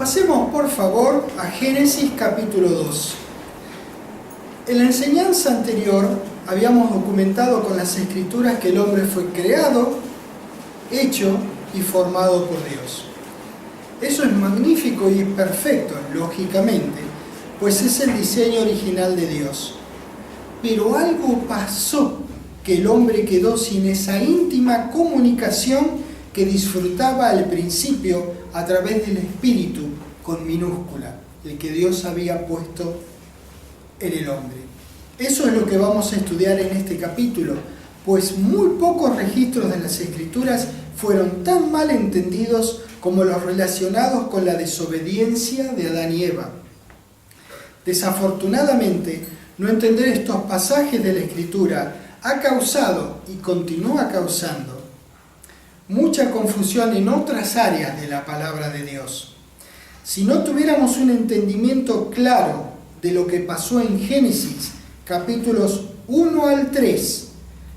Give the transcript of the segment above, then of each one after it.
Pasemos por favor a Génesis capítulo 2. En la enseñanza anterior habíamos documentado con las Escrituras que el hombre fue creado, hecho y formado por Dios. Eso es magnífico y perfecto, lógicamente, pues es el diseño original de Dios. Pero algo pasó, que el hombre quedó sin esa íntima comunicación que disfrutaba al principio a través del Espíritu con minúscula, el que Dios había puesto en el hombre. Eso es lo que vamos a estudiar en este capítulo, pues muy pocos registros de las Escrituras fueron tan mal entendidos como los relacionados con la desobediencia de Adán y Eva. Desafortunadamente, no entender estos pasajes de la Escritura ha causado y continúa causando mucha confusión en otras áreas de la palabra de Dios. Si no tuviéramos un entendimiento claro de lo que pasó en Génesis, capítulos 1 al 3,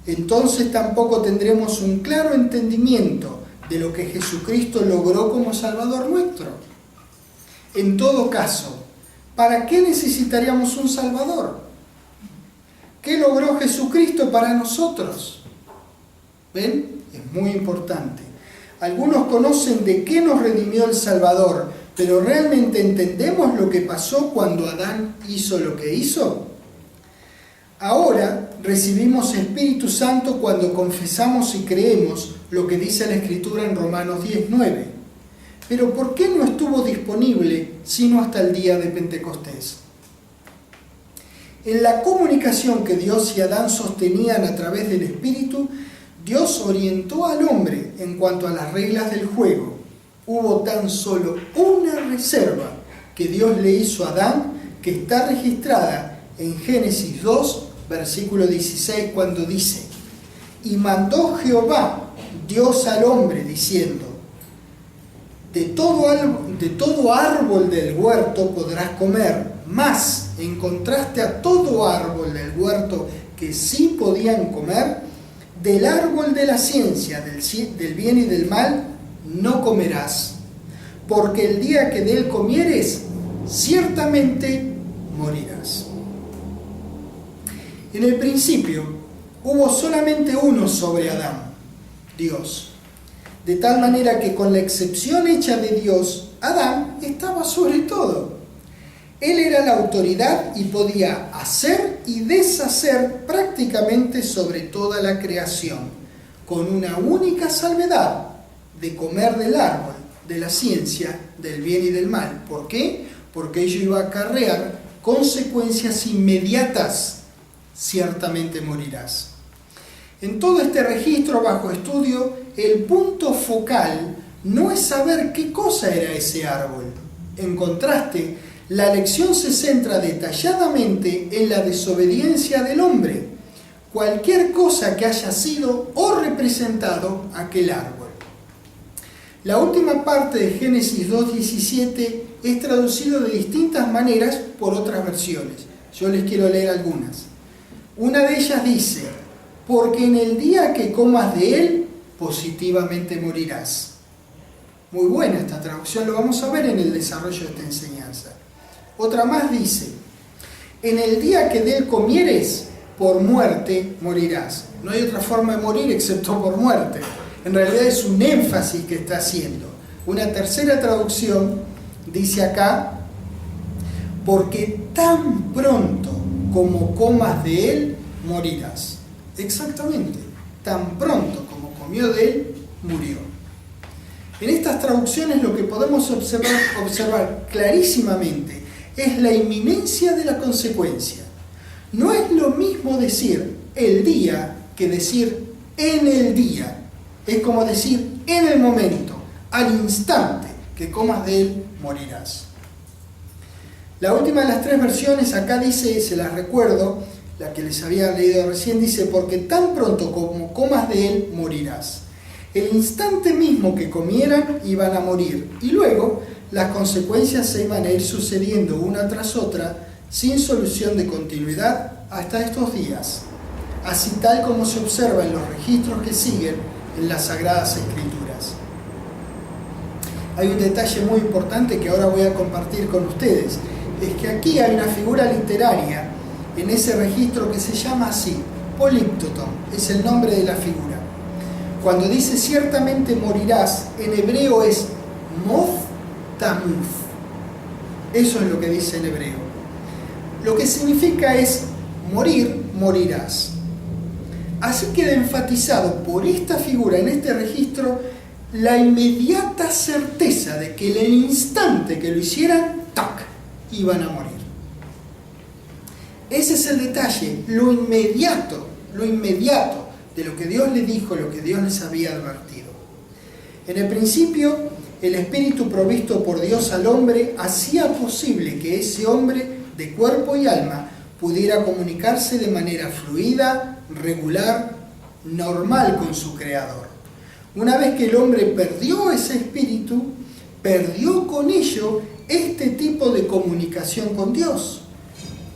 entonces tampoco tendremos un claro entendimiento de lo que Jesucristo logró como Salvador nuestro. En todo caso, ¿para qué necesitaríamos un Salvador? ¿Qué logró Jesucristo para nosotros? ¿Ven? Es muy importante. Algunos conocen de qué nos redimió el Salvador, pero ¿realmente entendemos lo que pasó cuando Adán hizo lo que hizo? Ahora recibimos Espíritu Santo cuando confesamos y creemos lo que dice la Escritura en Romanos 10:9. Pero ¿por qué no estuvo disponible sino hasta el día de Pentecostés? En la comunicación que Dios y Adán sostenían a través del Espíritu, Dios orientó al hombre en cuanto a las reglas del juego. Hubo tan solo una reserva que Dios le hizo a Adán, que está registrada en Génesis 2, versículo 16, cuando dice: y mandó Jehová, Dios al hombre, diciendo: de todo árbol del huerto podrás comer, mas en contraste a todo árbol del huerto que sí podían comer, del árbol de la ciencia del bien y del mal no comerás, porque el día que de él comieres, ciertamente morirás. En el principio hubo solamente uno sobre Adán, Dios. De tal manera que con la excepción hecha de Dios, Adán estaba sobre todo. Él era la autoridad y podía hacer y deshacer prácticamente sobre toda la creación, con una única salvedad: de comer del árbol de la ciencia del bien y del mal. ¿Por qué? Porque ello iba a acarrear consecuencias inmediatas. Ciertamente morirás. En todo este registro bajo estudio, el punto focal no es saber qué cosa era ese árbol. En contraste, la lección se centra detalladamente en la desobediencia del hombre, cualquier cosa que haya sido o representado aquel árbol. La última parte de Génesis 2:17 es traducido de distintas maneras por otras versiones. Yo les quiero leer algunas. Una de ellas dice: porque en el día que comas de él, positivamente morirás. Muy buena esta traducción, lo vamos a ver en el desarrollo de esta enseñanza. Otra más dice: en el día que de él comieres, por muerte morirás. No hay otra forma de morir excepto por muerte. En realidad es un énfasis que está haciendo. Una tercera traducción dice acá: porque tan pronto como comas de él, morirás. Exactamente, tan pronto como comió de él, murió. En estas traducciones lo que podemos observar clarísimamente es la inminencia de la consecuencia. No es lo mismo decir el día que decir en el día. Es como decir en el momento, al instante que comas de él, morirás. La última de las tres versiones acá dice, se las recuerdo, la que les había leído recién, dice: porque tan pronto como comas de él, morirás. El instante mismo que comieran, iban a morir. Y luego, las consecuencias se iban a ir sucediendo una tras otra, sin solución de continuidad, hasta estos días. Así tal como se observa en los registros que siguen en las Sagradas Escrituras. Hay un detalle muy importante que ahora voy a compartir con ustedes. Es que aquí hay una figura literaria en ese registro que se llama así, políptoton, es el nombre de la figura. Cuando dice ciertamente morirás, en hebreo es moth tamuz. Eso es lo que dice en hebreo. Lo que significa es morir, morirás. Así queda enfatizado por esta figura en este registro la inmediata certeza de que en el instante que lo hicieran, ¡tac!, iban a morir. Ese es el detalle, lo inmediato de lo que Dios les dijo, lo que Dios les había advertido. En el principio, el espíritu provisto por Dios al hombre hacía posible que ese hombre de cuerpo y alma pudiera comunicarse de manera fluida, regular, normal con su creador. Una vez que el hombre perdió ese espíritu, perdió con ello este tipo de comunicación con Dios.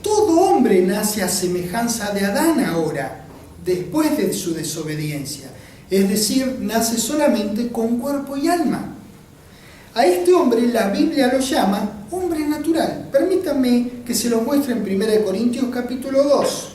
Todo hombre nace a semejanza de Adán ahora, después de su desobediencia. Es decir, nace solamente con cuerpo y alma. A este hombre la Biblia lo llama hombre natural. Permítanme que se lo muestre en 1 Corintios capítulo 2.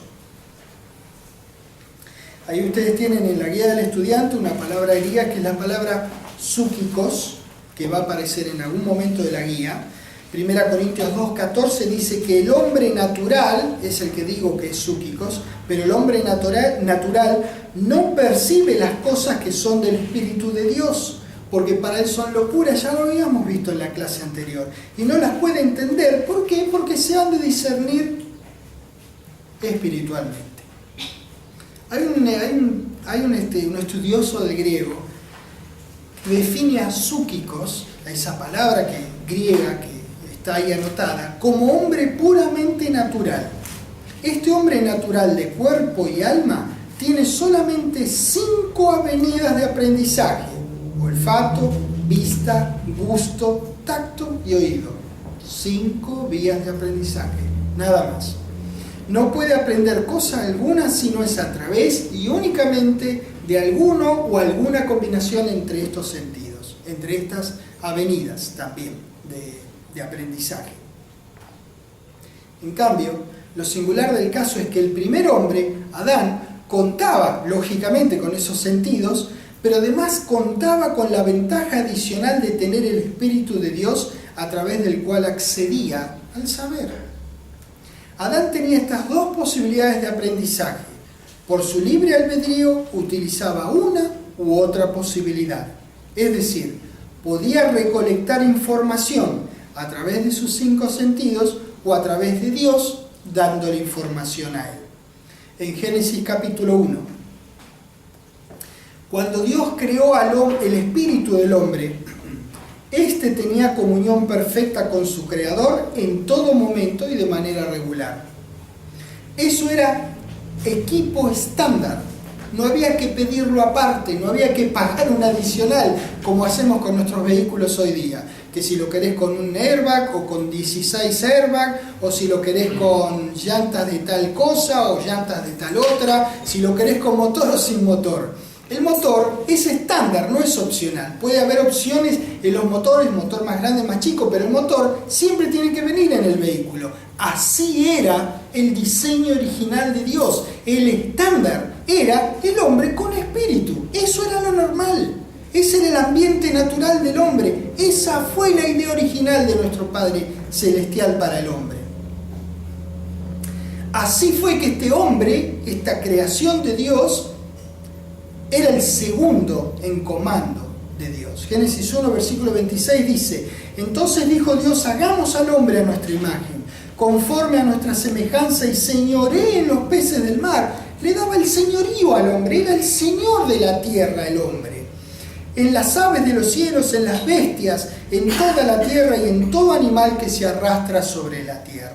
Ahí ustedes tienen en la guía del estudiante una palabra griega que es la palabra súquicos, que va a aparecer en algún momento de la guía. 1 Corintios 2:14 dice que el hombre natural, es el que digo que es súquicos, pero el hombre natural no percibe las cosas que son del Espíritu de Dios, porque para él son locuras, ya lo habíamos visto en la clase anterior, y no las puede entender. ¿Por qué? Porque se han de discernir espiritualmente. Hay un estudioso del griego que define a súquicos, a esa palabra griega que está ahí anotada, como hombre puramente natural. Este hombre natural de cuerpo y alma tiene solamente 5 avenidas de aprendizaje: olfato, vista, gusto, tacto y oído. 5 vías de aprendizaje, nada más. No puede aprender cosa alguna si no es a través y únicamente de alguno o alguna combinación entre estos sentidos, entre estas avenidas también de aprendizaje. En cambio, lo singular del caso es que el primer hombre, Adán, contaba lógicamente con esos sentidos, pero además contaba con la ventaja adicional de tener el Espíritu de Dios a través del cual accedía al saber. Adán tenía estas 2 posibilidades de aprendizaje. Por su libre albedrío utilizaba una u otra posibilidad. Es decir, podía recolectar información a través de sus 5 sentidos o a través de Dios dándole información a él. En Génesis capítulo 1, cuando Dios creó el espíritu del hombre, éste tenía comunión perfecta con su creador en todo momento y de manera regular. Eso era equipo estándar. No había que pedirlo aparte, no había que pagar un adicional, como hacemos con nuestros vehículos hoy día. Que si lo querés con un airbag o con 16 airbags, o si lo querés con llantas de tal cosa o llantas de tal otra, si lo querés con motor o sin motor. El motor es estándar, no es opcional. Puede haber opciones en los motores, motor más grande, más chico, pero el motor siempre tiene que venir en el vehículo. Así era el diseño original de Dios. El estándar era el hombre con espíritu. Eso era lo normal. Ese era el ambiente natural del hombre. Esa fue la idea original de nuestro Padre Celestial para el hombre. Así fue que este hombre, esta creación de Dios, era el segundo en comando de Dios. Génesis 1, versículo 26 dice: entonces dijo Dios, hagamos al hombre a nuestra imagen, conforme a nuestra semejanza, y señoree en los peces del mar. Le daba el señorío al hombre, era el señor de la tierra el hombre. En las aves de los cielos, en las bestias, en toda la tierra y en todo animal que se arrastra sobre la tierra.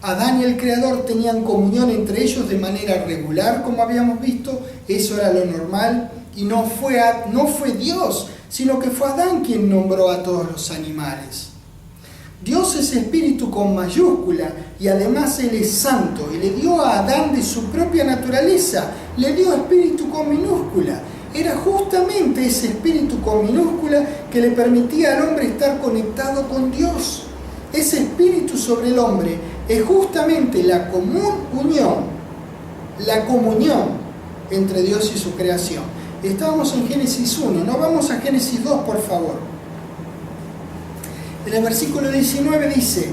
Adán y el Creador tenían comunión entre ellos de manera regular, como habíamos visto. Eso era lo normal, y no fue Dios, sino que fue Adán quien nombró a todos los animales. Dios es espíritu con mayúscula, y además Él es santo, y le dio a Adán de su propia naturaleza, le dio espíritu con minúscula. era justamente ese espíritu con minúscula que le permitía al hombre estar conectado con Dios. Ese espíritu sobre el hombre es justamente la comunión entre Dios y su creación. Estábamos en Génesis 1, no vamos a Génesis 2, por favor. En el versículo 19 dice: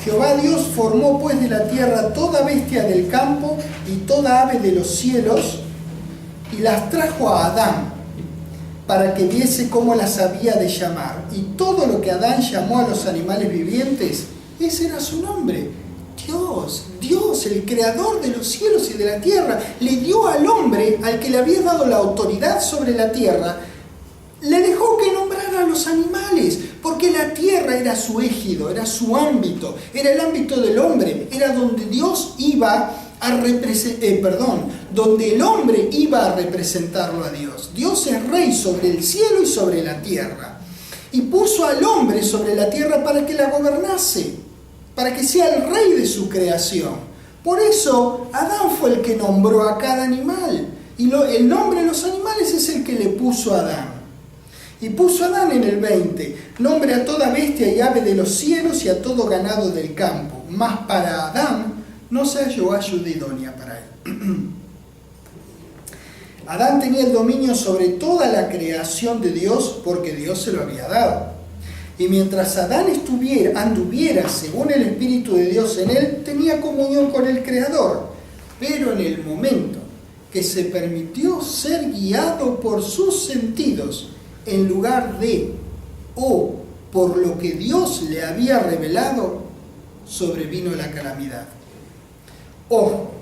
Jehová Dios formó pues de la tierra toda bestia del campo y toda ave de los cielos, y las trajo a Adán, para que viese cómo las había de llamar. Y todo lo que Adán llamó a los animales vivientes, ese era su nombre. Dios, el creador de los cielos y de la tierra, le dio al hombre, al que le había dado la autoridad sobre la tierra, le dejó que nombrara a los animales, porque la tierra era su égido, era su ámbito, era el ámbito del hombre, era donde Dios iba a donde el hombre iba a representarlo a Dios. Dios es rey sobre el cielo y sobre la tierra, y puso al hombre sobre la tierra para que la gobernase, para que sea el rey de su creación. Por eso Adán fue el que nombró a cada animal, y el nombre de los animales es el que le puso a Adán. Y puso a Adán en el 20, nombre a toda bestia y ave de los cielos y a todo ganado del campo. Mas para Adán no se halló ayuda idónea para él. Adán tenía el dominio sobre toda la creación de Dios porque Dios se lo había dado. Y mientras Adán anduviera según el Espíritu de Dios en él, tenía comunión con el Creador. Pero en el momento que se permitió ser guiado por sus sentidos, en lugar de o por lo que Dios le había revelado, sobrevino la calamidad. Ojo,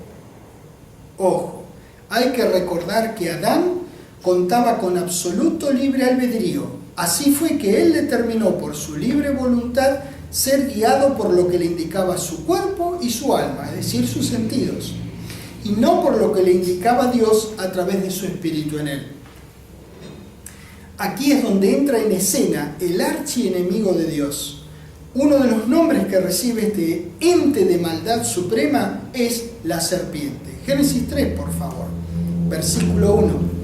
hay que recordar que Adán contaba con absoluto libre albedrío. Así fue que él determinó por su libre voluntad ser guiado por lo que le indicaba su cuerpo y su alma, es decir, sus sentidos, y no por lo que le indicaba Dios a través de su espíritu en él. Aquí es donde entra en escena el archienemigo de Dios. Uno de los nombres que recibe este ente de maldad suprema es la serpiente. Génesis 3, por favor, versículo 1.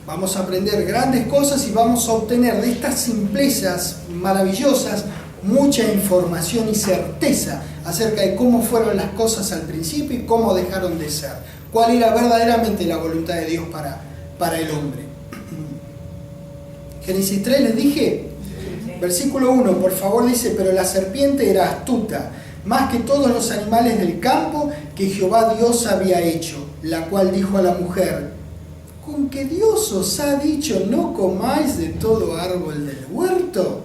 Vamos a aprender grandes cosas y vamos a obtener de estas simplezas maravillosas mucha información y certeza acerca de cómo fueron las cosas al principio y cómo dejaron de ser. Cuál era verdaderamente la voluntad de Dios para el hombre. Génesis 3, les dije. Versículo 1, por favor, dice: pero la serpiente era astuta, más que todos los animales del campo que Jehová Dios había hecho, la cual dijo a la mujer: ¿con que Dios os ha dicho no comáis de todo árbol del huerto?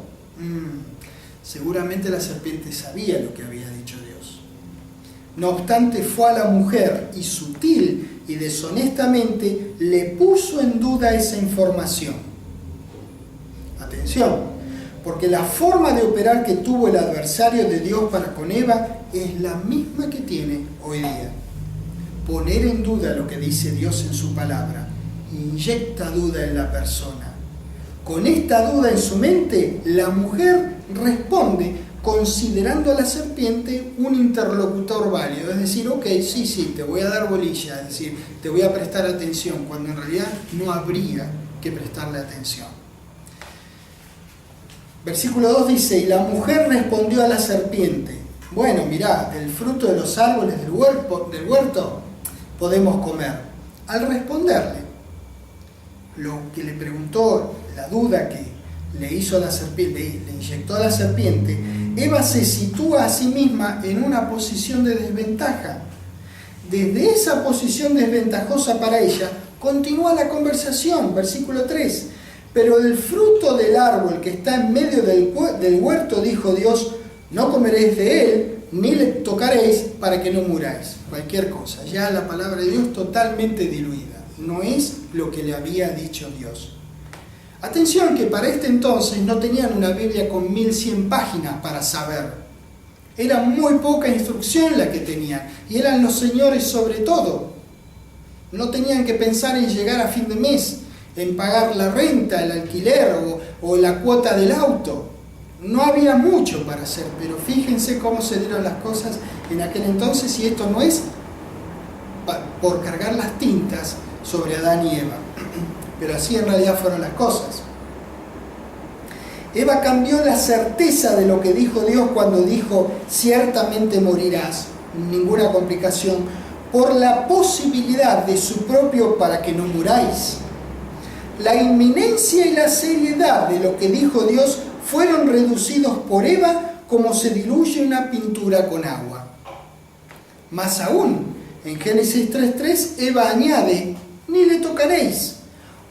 Seguramente la serpiente sabía lo que había dicho Dios. No obstante, fue a la mujer y sutil y deshonestamente le puso en duda esa información. Atención, porque la forma de operar que tuvo el adversario de Dios para con Eva es la misma que tiene hoy día. Poner en duda lo que dice Dios en su palabra inyecta duda en la persona. Con esta duda en su mente, la mujer responde considerando a la serpiente un interlocutor válido, es decir, ok, sí, te voy a dar bolilla, es decir, te voy a prestar atención, cuando en realidad no habría que prestarle atención. Versículo 2 dice: y la mujer respondió a la serpiente: bueno, mirá, del fruto de los árboles del huerto podemos comer. Al responderle lo que le preguntó, la duda que le hizo a la serpiente, le inyectó a la serpiente, Eva se sitúa a sí misma en una posición de desventaja. Desde esa posición desventajosa para ella, continúa la conversación. Versículo 3: pero del fruto del árbol que está en medio del huerto, dijo Dios, no comeréis de él, ni le tocaréis, para que no muráis. Cualquier cosa, ya la palabra de Dios totalmente diluida. No es lo que le había dicho Dios. Atención, que para este entonces no tenían una Biblia con 1100 páginas para saber. Era muy poca instrucción la que tenían, y eran los señores sobre todo. No tenían que pensar en llegar a fin de mes, en pagar la renta, el alquiler o la cuota del auto. No había mucho para hacer, pero fíjense cómo se dieron las cosas en aquel entonces, y esto no es por cargar las tintas sobre Adán y Eva. Pero así en realidad fueron las cosas. Eva cambió la certeza de lo que dijo Dios cuando dijo, ciertamente morirás, ninguna complicación, por la posibilidad de su propio para que no muráis. La inminencia y la seriedad de lo que dijo Dios fueron reducidos por Eva como se diluye una pintura con agua. Más aún, en Génesis 3:3, Eva añade, ni le tocaréis.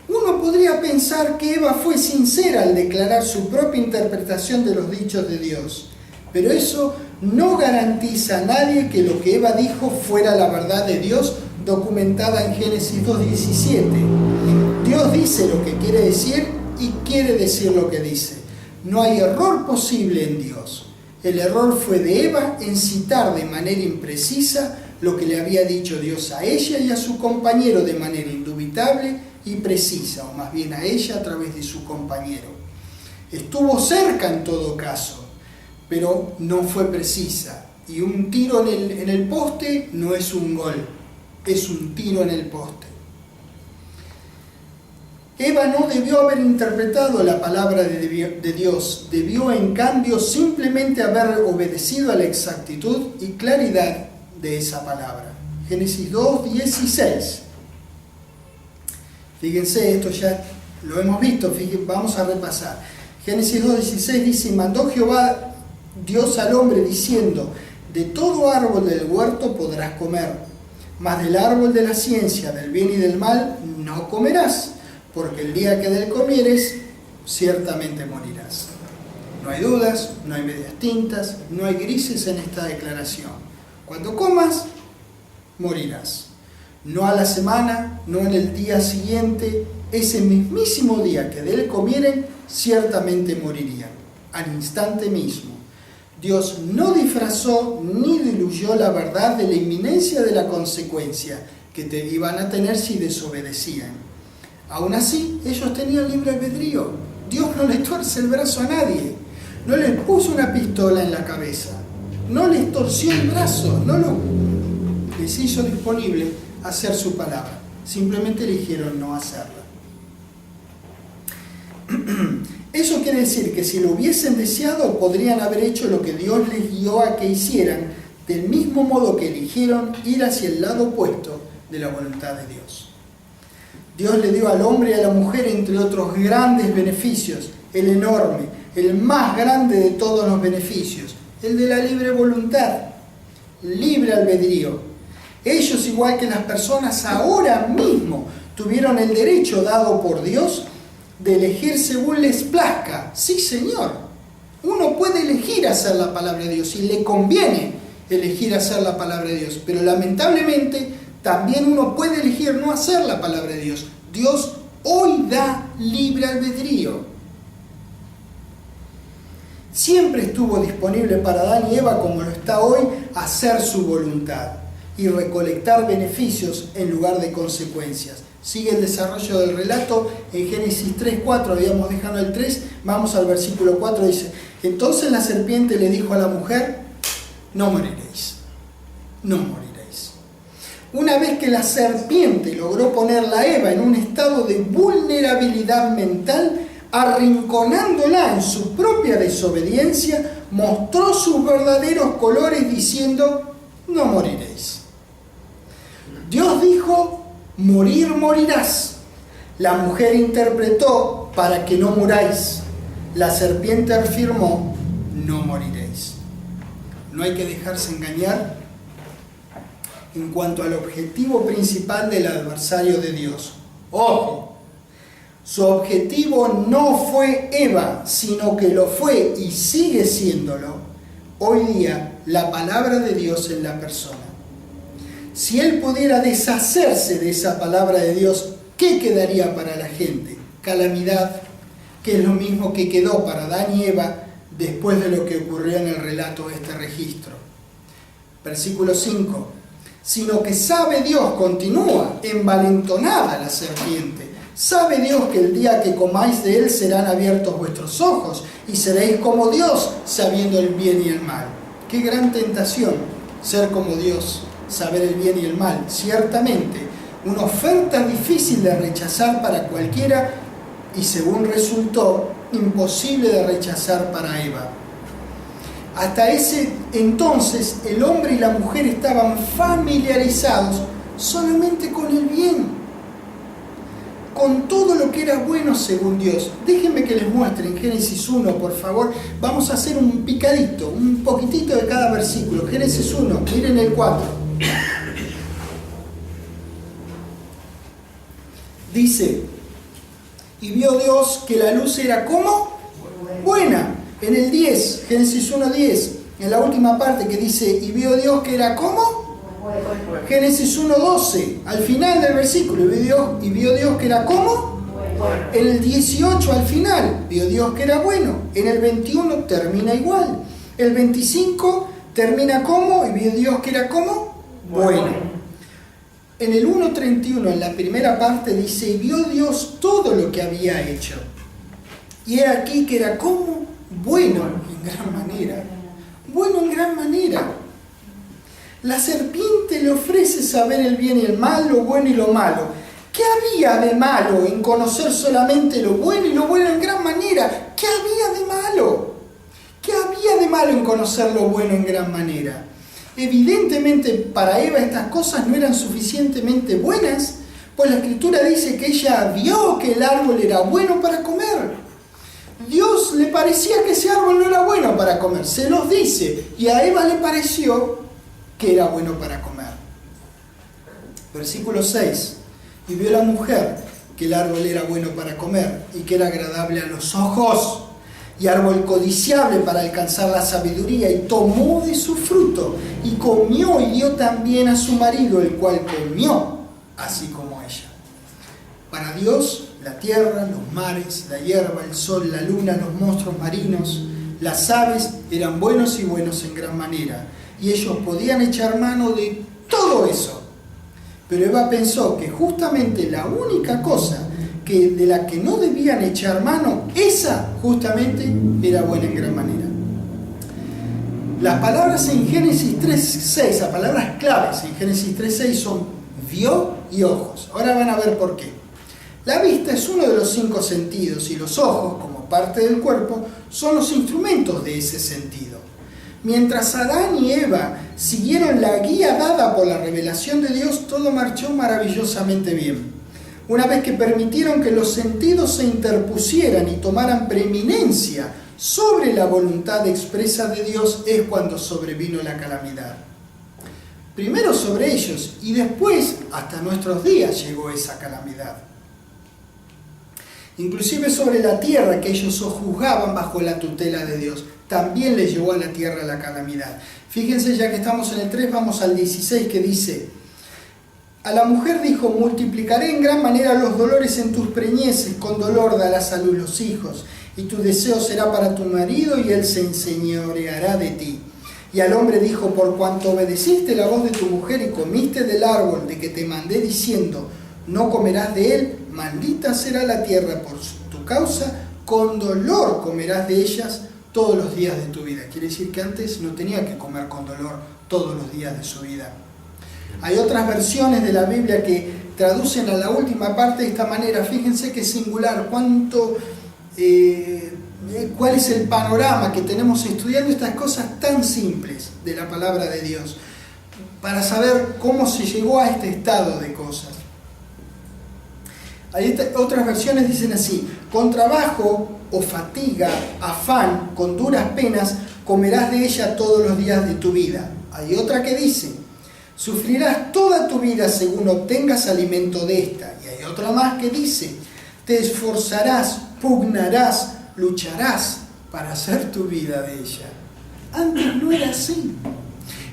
Uno podría pensar que Eva fue sincera al declarar su propia interpretación de los dichos de Dios, pero eso no garantiza a nadie que lo que Eva dijo fuera la verdad de Dios documentada en Génesis 2:17. Dios dice lo que quiere decir y quiere decir lo que dice. No hay error posible en Dios. El error fue de Eva en citar de manera imprecisa lo que le había dicho Dios a ella y a su compañero de manera indubitable y precisa, o más bien a ella a través de su compañero. Estuvo cerca en todo caso, pero no fue precisa. Y un tiro en el poste no es un gol, es un tiro en el poste. Eva no debió haber interpretado la palabra de Dios, debió en cambio simplemente haber obedecido a la exactitud y claridad de esa palabra. Génesis 2:16. Fíjense, esto ya lo hemos visto, vamos a repasar. Génesis 2:16 dice, mandó Jehová Dios al hombre diciendo, de todo árbol del huerto podrás comer, mas del árbol de la ciencia, del bien y del mal, no comerás, porque el día que de él comieres, ciertamente morirás. No hay dudas, no hay medias tintas, no hay grises en esta declaración. Cuando comas, morirás. No a la semana, no en el día siguiente, ese mismísimo día que de él comieren, ciertamente morirían, al instante mismo. Dios no disfrazó ni diluyó la verdad de la inminencia de la consecuencia que iban a tener si desobedecían. Aún así, ellos tenían libre albedrío. Dios no les tuerce el brazo a nadie, no les puso una pistola en la cabeza, no les torció el brazo, les hizo disponible hacer su palabra, simplemente eligieron no hacerla. Eso quiere decir que si lo hubiesen deseado, podrían haber hecho lo que Dios les guió a que hicieran, del mismo modo que eligieron ir hacia el lado opuesto de la voluntad de Dios. Dios le dio al hombre y a la mujer, entre otros grandes beneficios, el enorme, el más grande de todos los beneficios, el de la libre voluntad, libre albedrío. Ellos, igual que las personas, ahora mismo tuvieron el derecho dado por Dios de elegir según les plazca. Sí, Señor. Uno puede elegir hacer la palabra de Dios y le conviene elegir hacer la palabra de Dios, pero lamentablemente también uno puede elegir no hacer la palabra de Dios. Dios hoy da libre albedrío. Siempre estuvo disponible para Adán y Eva, como lo está hoy, hacer su voluntad y recolectar beneficios en lugar de consecuencias. Sigue el desarrollo del relato en Génesis 3:4, habíamos dejado el 3, vamos al versículo 4, dice, entonces la serpiente le dijo a la mujer, no moriréis, no moriréis. Una vez que la serpiente logró ponerla a Eva en un estado de vulnerabilidad mental, arrinconándola en su propia desobediencia, mostró sus verdaderos colores diciendo, no moriréis. Dios dijo, morir morirás. La mujer interpretó, para que no muráis. La serpiente afirmó, no moriréis. No hay que dejarse engañar en cuanto al objetivo principal del adversario de Dios. ¡Ojo! Su objetivo no fue Eva, sino que lo fue y sigue siéndolo hoy día la palabra de Dios en la persona. Si él pudiera deshacerse de esa palabra de Dios, ¿qué quedaría para la gente? Calamidad, que es lo mismo que quedó para Adán y Eva después de lo que ocurrió en el relato de este registro. Versículo 5. Sino que sabe Dios, continúa, envalentonada la serpiente. Sabe Dios que el día que comáis de él serán abiertos vuestros ojos y seréis como Dios, sabiendo el bien y el mal. Qué gran tentación ser como Dios, saber el bien y el mal. Ciertamente, una oferta difícil de rechazar para cualquiera y, según resultó, imposible de rechazar para Eva. Hasta ese entonces el hombre y la mujer estaban familiarizados solamente con el bien, con todo lo que era bueno según Dios. Déjenme que les muestre en Génesis 1, por favor. Vamos a hacer un picadito, un poquitito de cada versículo. Génesis 1, miren el 4. Dice, y vio Dios que la luz era ¿cómo? Buena. En el 10, Génesis 1:10, en la última parte que dice, y vio Dios que era ¿cómo? Génesis 1:12, al final del versículo, y vio Dios que era ¿cómo? En el 18 al final, vio Dios que era bueno. En el 21 termina igual. El 25 termina ¿cómo? Y vio Dios que era ¿cómo? Bueno. En el 1:31, en la primera parte, dice, y vio Dios todo lo que había hecho. Y era aquí que era ¿cómo? Bueno en gran manera. Bueno en gran manera. La serpiente le ofrece saber el bien y el mal, lo bueno y lo malo. ¿Qué había de malo en conocer solamente lo bueno y lo bueno en gran manera? ¿Qué había de malo? ¿Qué había de malo en conocer lo bueno en gran manera? Evidentemente para Eva estas cosas no eran suficientemente buenas, pues la Escritura dice que ella vio que el árbol era bueno para comer. Dios le parecía que ese árbol no era bueno para comer, se los dice, y a Eva le pareció que era bueno para comer. Versículo 6. Y vio la mujer que el árbol era bueno para comer y que era agradable a los ojos y árbol codiciable para alcanzar la sabiduría, y tomó de su fruto y comió y dio también a su marido, el cual comió así como ella. Para Dios, la tierra, los mares, la hierba, el sol, la luna, los monstruos marinos, las aves eran buenos y buenos en gran manera, y ellos podían echar mano de todo eso. Pero Eva pensó que justamente la única cosa de la que no debían echar mano, esa justamente era buena en gran manera. Las palabras en Génesis 3:6, las palabras claves en Génesis 3:6 son vio y ojos. Ahora van a ver por qué. La vista es uno de los 5 sentidos y los ojos, como parte del cuerpo, son los instrumentos de ese sentido. Mientras Adán y Eva siguieron la guía dada por la revelación de Dios, todo marchó maravillosamente bien. Una vez que permitieron que los sentidos se interpusieran y tomaran preeminencia sobre la voluntad expresa de Dios, es cuando sobrevino la calamidad. Primero sobre ellos y después hasta nuestros días llegó esa calamidad. Inclusive sobre la tierra que ellos sojuzgaban bajo la tutela de Dios, también les llevó a la tierra la calamidad. Fíjense, ya que estamos en el 3, vamos al 16, que dice: a la mujer dijo, multiplicaré en gran manera los dolores en tus preñeces, con dolor darás a luz los hijos, y tu deseo será para tu marido, y él se enseñoreará de ti. Y al hombre dijo, por cuanto obedeciste la voz de tu mujer y comiste del árbol de que te mandé diciendo, no comerás de él, maldita será la tierra por tu causa, con dolor comerás de ellas todos los días de tu vida. Quiere decir que antes no tenía que comer con dolor todos los días de su vida. Hay otras versiones de la Biblia que traducen a la última parte de esta manera. Fíjense qué singular, cuál es el panorama que tenemos estudiando estas cosas tan simples de la palabra de Dios, para saber cómo se llegó a este estado de cosas. Otras versiones dicen así: con trabajo o fatiga, afán, con duras penas, comerás de ella todos los días de tu vida. Hay otra que dice: sufrirás toda tu vida según obtengas alimento de esta. Y hay otra más que dice: te esforzarás, pugnarás, lucharás para hacer tu vida de ella. Antes no era así.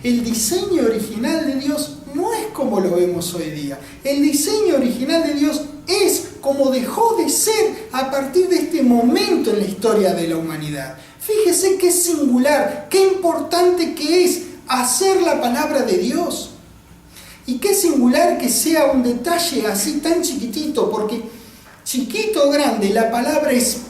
El diseño original de Dios no es como lo vemos hoy día. El diseño original de Dios es como dejó de ser a partir de este momento en la historia de la humanidad. Fíjese qué singular, qué importante que es hacer la palabra de Dios. Y qué singular que sea un detalle así tan chiquitito, porque chiquito o grande, la palabra es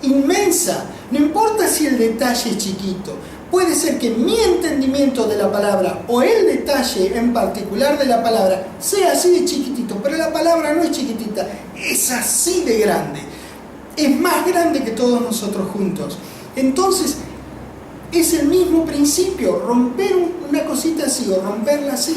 inmensa. No importa si el detalle es chiquito, puede ser que mi entendimiento de la palabra o el detalle en particular de la palabra sea así de chiquitito, pero la palabra no es chiquitita, es así de grande. Es más grande que todos nosotros juntos. Entonces, es el mismo principio. Romper una cosita así o romperla así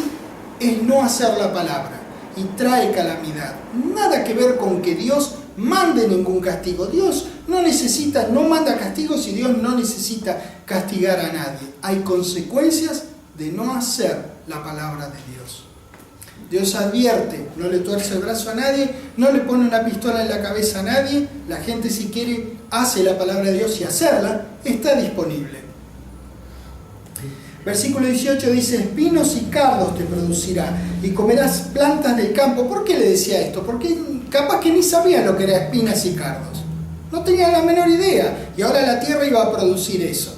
es no hacer la palabra y trae calamidad. Nada que ver con que Dios mande ningún castigo. Dios no manda castigos y Dios no necesita castigar a nadie. Hay consecuencias de no hacer la palabra de Dios. Dios advierte, no le tuerce el brazo a nadie, no le pone una pistola en la cabeza a nadie. La gente, si quiere, hace la palabra de Dios, y hacerla está disponible. Versículo 18 dice: espinos y cardos te producirá y comerás plantas del campo. ¿Por qué le decía esto? Porque capaz que ni sabían lo que eran espinas y cardos. No tenían la menor idea, y ahora la tierra iba a producir eso.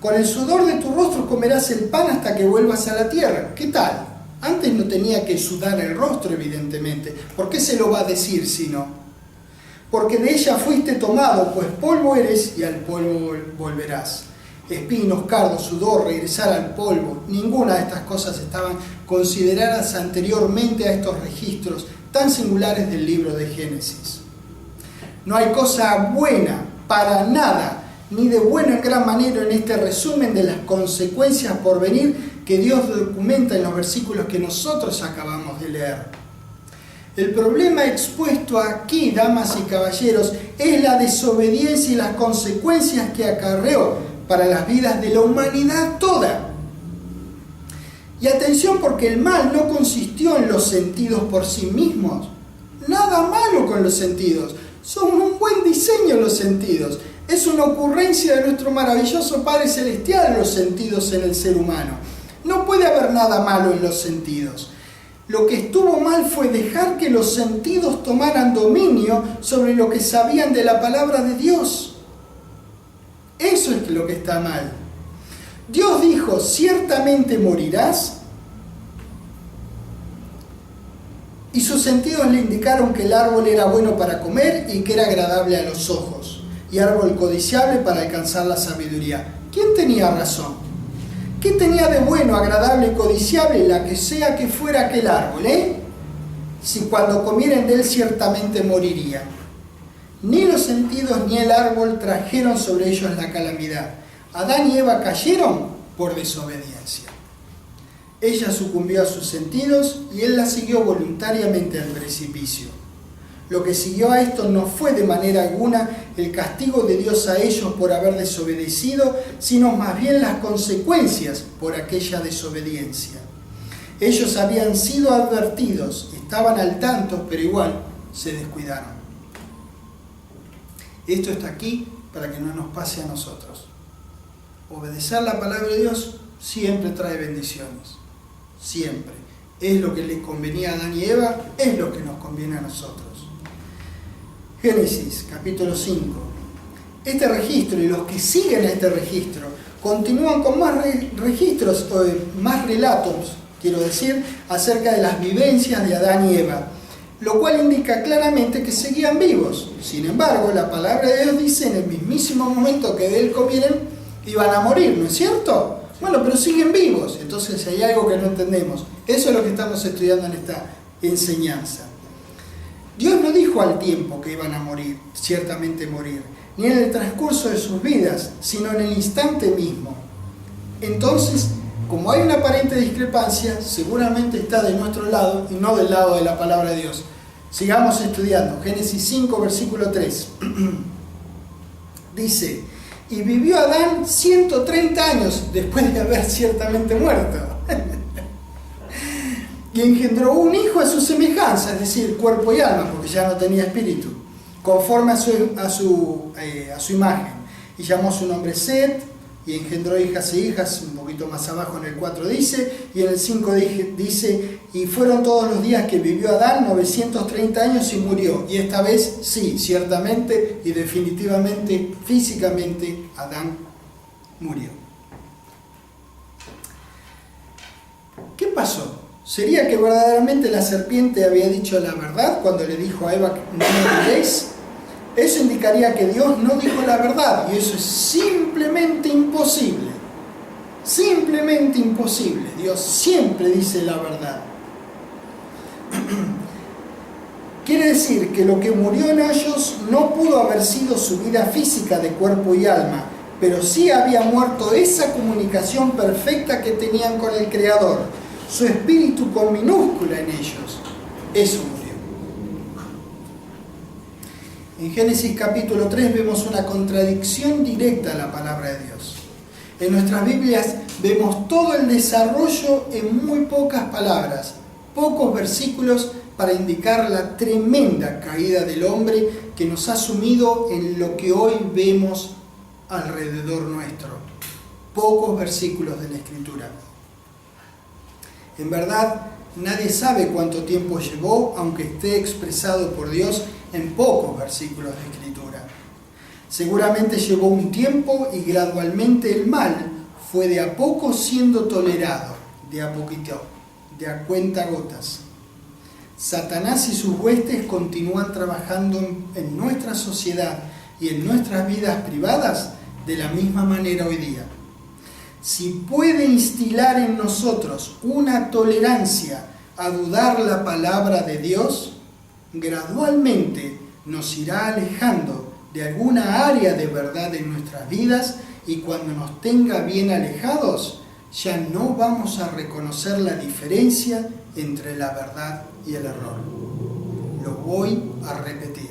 Con el sudor de tu rostro comerás el pan hasta que vuelvas a la tierra. ¿Qué tal? Antes no tenía que sudar el rostro, evidentemente. ¿Por qué se lo va a decir si no? Porque de ella fuiste tomado, pues polvo eres y al polvo volverás. Espinos, cardos, sudor, regresar al polvo. Ninguna de estas cosas estaban consideradas anteriormente a estos registros tan singulares del libro de Génesis. No hay cosa buena, para nada, ni de bueno en gran manera en este resumen de las consecuencias por venir que Dios documenta en los versículos que nosotros acabamos de leer. El problema expuesto aquí, damas y caballeros, es la desobediencia y las consecuencias que acarreó para las vidas de la humanidad toda. Y atención, porque el mal no consistió en los sentidos por sí mismos. Nada malo con los sentidos. Son un buen diseño los sentidos. Es una ocurrencia de nuestro maravilloso Padre Celestial los sentidos en el ser humano. No puede haber nada malo en los sentidos. Lo que estuvo mal fue dejar que los sentidos tomaran dominio sobre lo que sabían de la palabra de Dios. Eso es lo que está mal. Dios dijo: ciertamente morirás. Y sus sentidos le indicaron que el árbol era bueno para comer y que era agradable a los ojos, y árbol codiciable para alcanzar la sabiduría. ¿Quién tenía razón? ¿Qué tenía de bueno, agradable y codiciable la que sea que fuera aquel árbol, Si cuando comieren de él ciertamente morirían. Ni los sentidos ni el árbol trajeron sobre ellos la calamidad. Adán y Eva cayeron por desobediencia. Ella sucumbió a sus sentidos y él la siguió voluntariamente al precipicio. Lo que siguió a esto no fue de manera alguna el castigo de Dios a ellos por haber desobedecido, sino más bien las consecuencias por aquella desobediencia. Ellos habían sido advertidos, estaban al tanto, pero igual se descuidaron. Esto está aquí para que no nos pase a nosotros. Obedecer la palabra de Dios siempre trae bendiciones. Siempre. Es lo que les convenía a Adán y Eva, es lo que nos conviene a nosotros. Génesis, capítulo 5. Este registro y los que siguen este registro continúan con más registros, más relatos, quiero decir, acerca de las vivencias de Adán y Eva, lo cual indica claramente que seguían vivos. Sin embargo, la palabra de Dios dice: en el mismísimo momento que de él comieren, iban a morir, ¿no es cierto? Bueno, pero siguen vivos. Entonces hay algo que no entendemos. Eso es lo que estamos estudiando en esta enseñanza. Dios no dijo al tiempo que iban a morir, ciertamente morir, ni en el transcurso de sus vidas, sino en el instante mismo. Entonces, como hay una aparente discrepancia, seguramente está de nuestro lado y no del lado de la palabra de Dios. Sigamos estudiando. Génesis 5, versículo 3. Dice: y vivió Adán 130 años después de haber ciertamente muerto. Y engendró un hijo a su semejanza, es decir, cuerpo y alma, porque ya no tenía espíritu, conforme a su imagen. Y llamó su nombre Set, y engendró hijas e hijas, un poquito más abajo en el 4 dice, y en el 5 dice: y fueron todos los días que vivió Adán 930 años y murió. Y esta vez sí, ciertamente y definitivamente, físicamente, Adán murió. ¿Qué pasó? ¿Sería que verdaderamente la serpiente había dicho la verdad cuando le dijo a Eva: no moriréis? Eso indicaría que Dios no dijo la verdad, y eso es simplemente imposible. Simplemente imposible. Dios siempre dice la verdad. Quiere decir que lo que murió en ellos no pudo haber sido su vida física de cuerpo y alma, pero sí había muerto esa comunicación perfecta que tenían con el Creador, su espíritu con minúscula en ellos. Eso murió. En Génesis capítulo 3 vemos una contradicción directa a la palabra de Dios. En nuestras Biblias vemos todo el desarrollo en muy pocas palabras, pocos versículos para indicar la tremenda caída del hombre que nos ha sumido en lo que hoy vemos alrededor nuestro. Pocos versículos de la Escritura. En verdad, nadie sabe cuánto tiempo llevó, aunque esté expresado por Dios en pocos versículos de Escritura. Seguramente llevó un tiempo y gradualmente el mal fue de a poco siendo tolerado, de a poquito, de a cuentagotas. Satanás y sus huestes continúan trabajando en nuestra sociedad y en nuestras vidas privadas de la misma manera hoy día. Si puede instilar en nosotros una tolerancia a dudar la palabra de Dios, gradualmente nos irá alejando de alguna área de verdad en nuestras vidas, y cuando nos tenga bien alejados, ya no vamos a reconocer la diferencia entre la verdad y el error. Lo voy a repetir.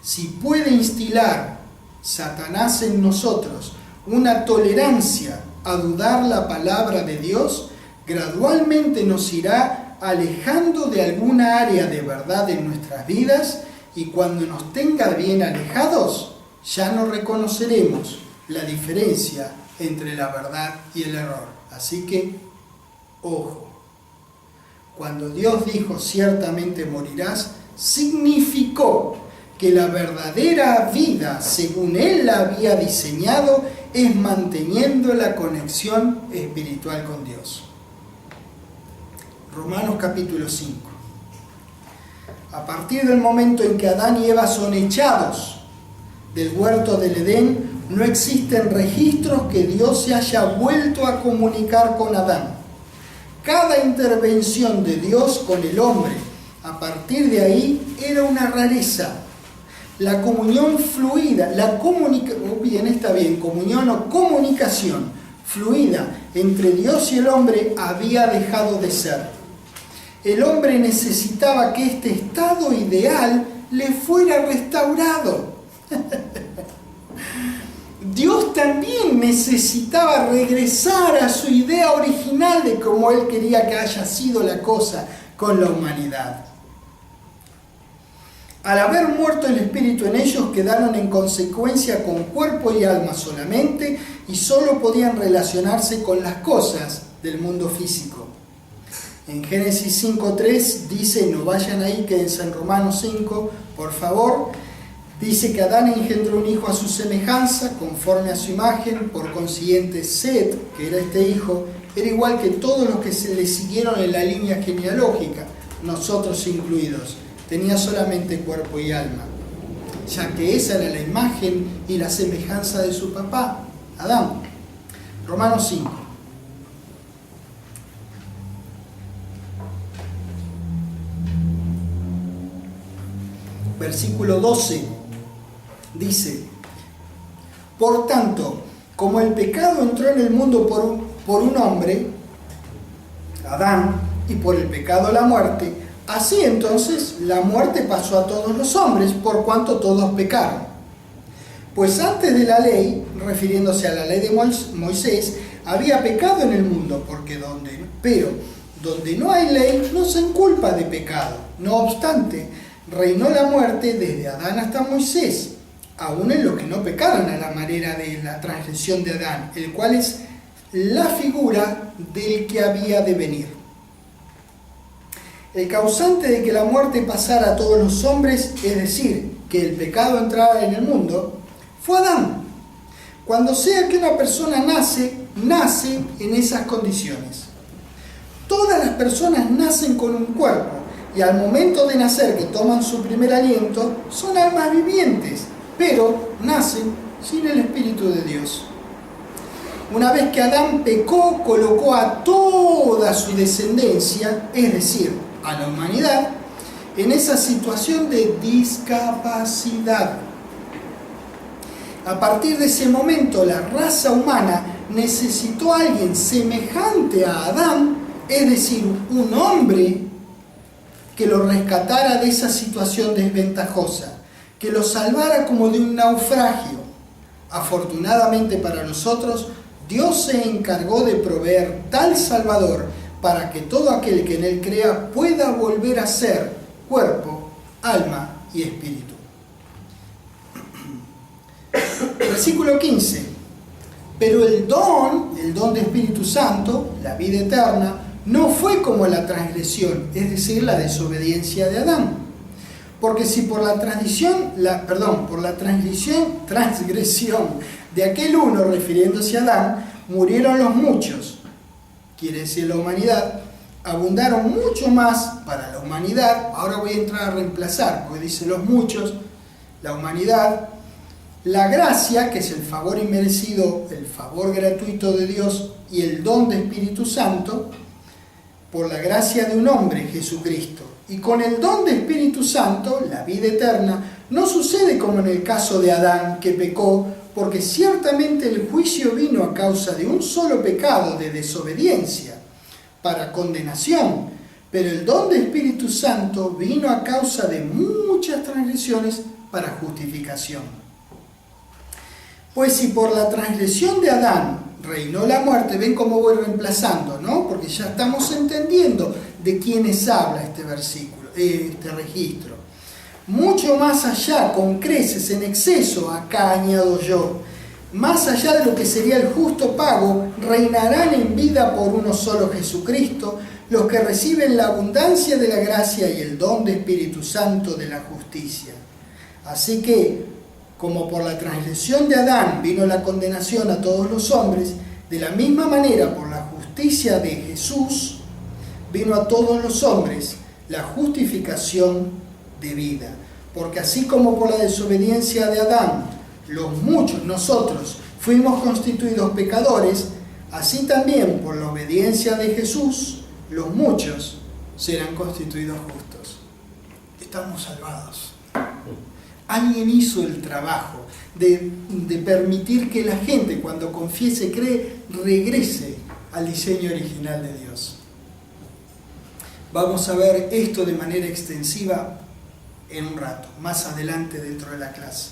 Si puede instilar Satanás en nosotros una tolerancia a dudar la palabra de Dios, gradualmente nos irá alejando de alguna área de verdad en nuestras vidas, y cuando nos tenga bien alejados, ya no reconoceremos la diferencia entre la verdad y el error. Así que, ojo, cuando Dios dijo ciertamente morirás, significó que la verdadera vida, según Él la había diseñado, es manteniendo la conexión espiritual con Dios. Romanos capítulo 5. A partir del momento en que Adán y Eva son echados del huerto del Edén, no existen registros que Dios se haya vuelto a comunicar con Adán. Cada intervención de Dios con el hombre a partir de ahí era una rareza. La comunión fluida, comunión o comunicación fluida entre Dios y el hombre había dejado de ser. El hombre necesitaba que este estado ideal le fuera restaurado. Dios también necesitaba regresar a su idea original de cómo Él quería que haya sido la cosa con la humanidad. Al haber muerto el espíritu en ellos, quedaron en consecuencia con cuerpo y alma solamente, y solo podían relacionarse con las cosas del mundo físico. En Génesis 5.3 dice, no vayan ahí, quédense en Romanos 5, por favor. Dice que Adán engendró un hijo a su semejanza, conforme a su imagen, por consiguiente Set, que era este hijo, era igual que todos los que se le siguieron en la línea genealógica, nosotros incluidos. Tenía solamente cuerpo y alma, ya que esa era la imagen y la semejanza de su papá, Adán. Romanos 5. Versículo 12 dice, por tanto, como el pecado entró en el mundo por un hombre, Adán, y por el pecado la muerte, así entonces la muerte pasó a todos los hombres, por cuanto todos pecaron. Pues antes de la ley, refiriéndose a la ley de Moisés, había pecado en el mundo, pero donde no hay ley no se inculpa de pecado. No obstante, reinó la muerte desde Adán hasta Moisés, aun en los que no pecaron a la manera de la transgresión de Adán, el cual es la figura del que había de venir. El causante de que la muerte pasara a todos los hombres, es decir, que el pecado entrara en el mundo, fue Adán. Cuando sea que una persona nace en esas condiciones. Todas las personas nacen con un cuerpo, y al momento de nacer, que toman su primer aliento, son almas vivientes, pero nacen sin el Espíritu de Dios. Una vez que Adán pecó, colocó a toda su descendencia, es decir, a la humanidad, en esa situación de discapacidad. A partir de ese momento, la raza humana necesitó a alguien semejante a Adán, es decir, un hombre que lo rescatara de esa situación desventajosa, que lo salvara como de un naufragio. Afortunadamente para nosotros, Dios se encargó de proveer tal Salvador para que todo aquel que en él crea pueda volver a ser cuerpo, alma y espíritu. Versículo 15. Pero el don de Espíritu Santo, la vida eterna, no fue como la transgresión, es decir, la desobediencia de Adán. Porque si por la transgresión de aquel uno, refiriéndose a Adán, murieron los muchos, quiere decir la humanidad, abundaron mucho más para la humanidad. Ahora voy a entrar a reemplazar, porque dice los muchos, la humanidad, la gracia, que es el favor inmerecido, el favor gratuito de Dios y el don de Espíritu Santo, por la gracia de un hombre, Jesucristo. Y con el don de Espíritu Santo, la vida eterna, no sucede como en el caso de Adán, que pecó, porque ciertamente el juicio vino a causa de un solo pecado de desobediencia, para condenación, pero el don de Espíritu Santo vino a causa de muchas transgresiones para justificación. Pues si por la transgresión de Adán reinó la muerte, ven cómo voy reemplazando, ¿no? Porque ya estamos entendiendo de quiénes habla este versículo, este registro. Mucho más allá, con creces, en exceso, acá añado yo, más allá de lo que sería el justo pago, reinarán en vida por uno solo Jesucristo, los que reciben la abundancia de la gracia y el don de Espíritu Santo de la justicia. Así que, como por la transgresión de Adán vino la condenación a todos los hombres, de la misma manera por la justicia de Jesús vino a todos los hombres la justificación de vida. Porque así como por la desobediencia de Adán, los muchos, nosotros, fuimos constituidos pecadores, así también por la obediencia de Jesús, los muchos serán constituidos justos. Estamos salvados. Alguien hizo el trabajo de permitir que la gente, cuando confiese y cree, regrese al diseño original de Dios. Vamos a ver esto de manera extensiva en un rato, más adelante dentro de la clase.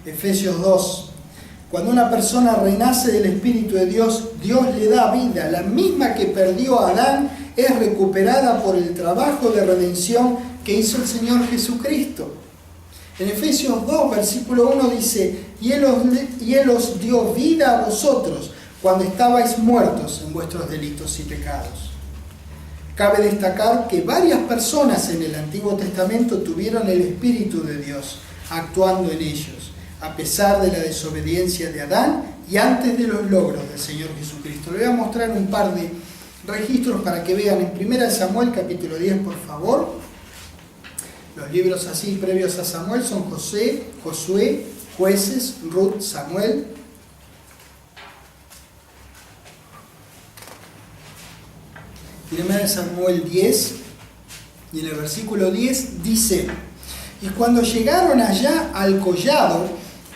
Efesios 2. Cuando una persona renace del Espíritu de Dios, Dios le da vida. La misma que perdió a Adán es recuperada por el trabajo de redención que hizo el Señor Jesucristo. En Efesios 2, versículo 1 dice, y él os dio vida a vosotros cuando estabais muertos en vuestros delitos y pecados. Cabe destacar que varias personas en el Antiguo Testamento tuvieron el Espíritu de Dios actuando en ellos, a pesar de la desobediencia de Adán y antes de los logros del Señor Jesucristo. Le voy a mostrar un par de registros para que vean. En 1 Samuel capítulo 10, por favor. Los libros así previos a Samuel son Josué, Jueces, Ruth, Samuel. Primera de Samuel 10, y en el versículo 10 dice, y cuando llegaron allá al collado,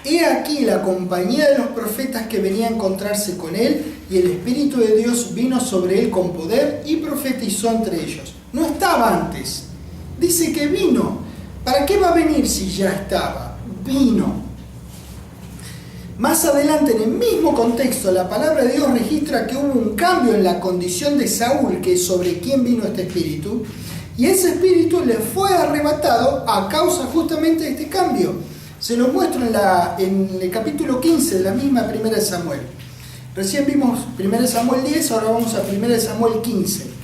he aquí la compañía de los profetas que venía a encontrarse con él, y el Espíritu de Dios vino sobre él con poder y profetizó entre ellos. No estaba antes. Dice que vino. ¿Para qué va a venir si ya estaba? Vino. Más adelante, en el mismo contexto, la palabra de Dios registra que hubo un cambio en la condición de Saúl, que es sobre quien vino este espíritu, y ese espíritu le fue arrebatado a causa justamente de este cambio. Se lo muestro en el capítulo 15 de la misma 1 Samuel. Recién vimos 1 Samuel 10, ahora vamos a 1 Samuel 15.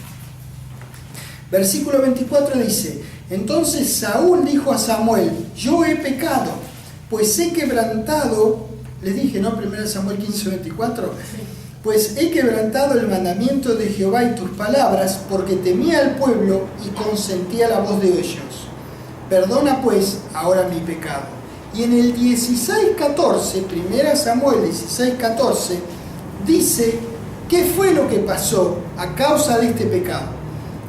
Versículo 24 dice, entonces Saúl dijo a Samuel, yo he pecado, pues he quebrantado, les dije, ¿no? 1 Samuel 15, 24, pues he quebrantado el mandamiento de Jehová y tus palabras, porque temía al pueblo y consentía la voz de ellos. Perdona pues ahora mi pecado. Y en el 16:14, 1 Samuel 16:14, dice qué fue lo que pasó a causa de este pecado.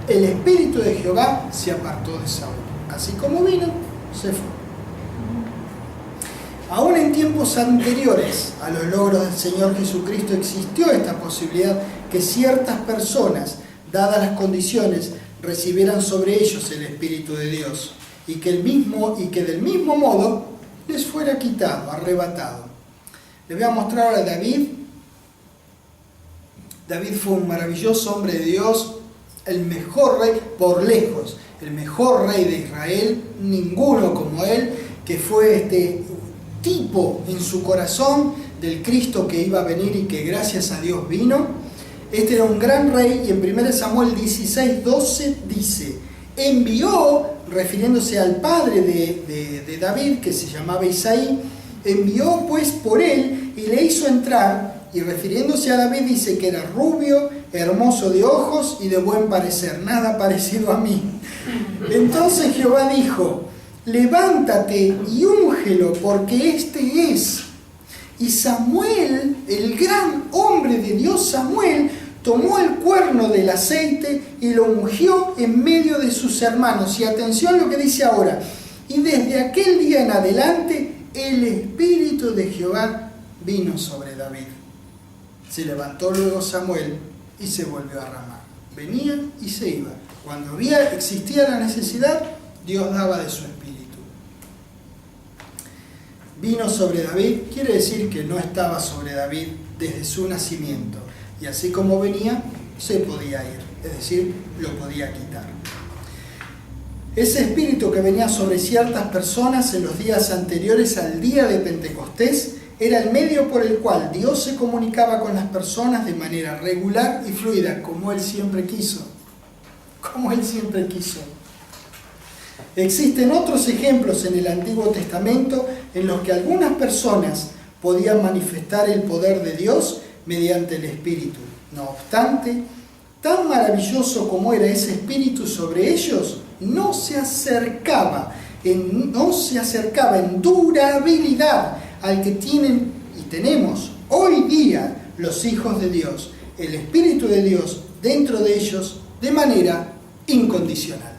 El Espíritu de Jehová se apartó de Saúl. Así como vino, se fue. Aún en tiempos anteriores a los logros del Señor Jesucristo existió esta posibilidad que ciertas personas, dadas las condiciones, recibieran sobre ellos el Espíritu de Dios y que del mismo modo les fuera quitado, arrebatado. Les voy a mostrar ahora a David. David fue un maravilloso hombre de Dios, el mejor rey por lejos, el mejor rey de Israel, ninguno como él, que fue este tipo en su corazón del Cristo que iba a venir y que gracias a Dios vino. Este era un gran rey y en 1 Samuel 16:12 dice, envió, refiriéndose al padre de David, que se llamaba Isaí, envió pues por él y le hizo entrar, y refiriéndose a David dice que era rubio, hermoso de ojos y de buen parecer, nada parecido a mí. Entonces Jehová dijo, levántate y úngelo, porque este es. Y Samuel, el gran hombre de Dios Samuel, tomó el cuerno del aceite y lo ungió en medio de sus hermanos. Y atención lo que dice ahora. Y desde aquel día en adelante, el Espíritu de Jehová vino sobre David. Se levantó luego Samuel y se volvió a Ramá. Venía y se iba. Cuando existía la necesidad, Dios daba de su Espíritu. Vino sobre David, quiere decir que no estaba sobre David desde su nacimiento. Y así como venía, se podía ir, es decir, lo podía quitar. Ese espíritu que venía sobre ciertas personas en los días anteriores al día de Pentecostés era el medio por el cual Dios se comunicaba con las personas de manera regular y fluida, como Él siempre quiso. Como Él siempre quiso. Existen otros ejemplos en el Antiguo Testamento en los que algunas personas podían manifestar el poder de Dios mediante el Espíritu. No obstante, tan maravilloso como era ese Espíritu sobre ellos, no se acercaba en durabilidad al que tienen y tenemos hoy día los hijos de Dios, el Espíritu de Dios dentro de ellos de manera incondicional.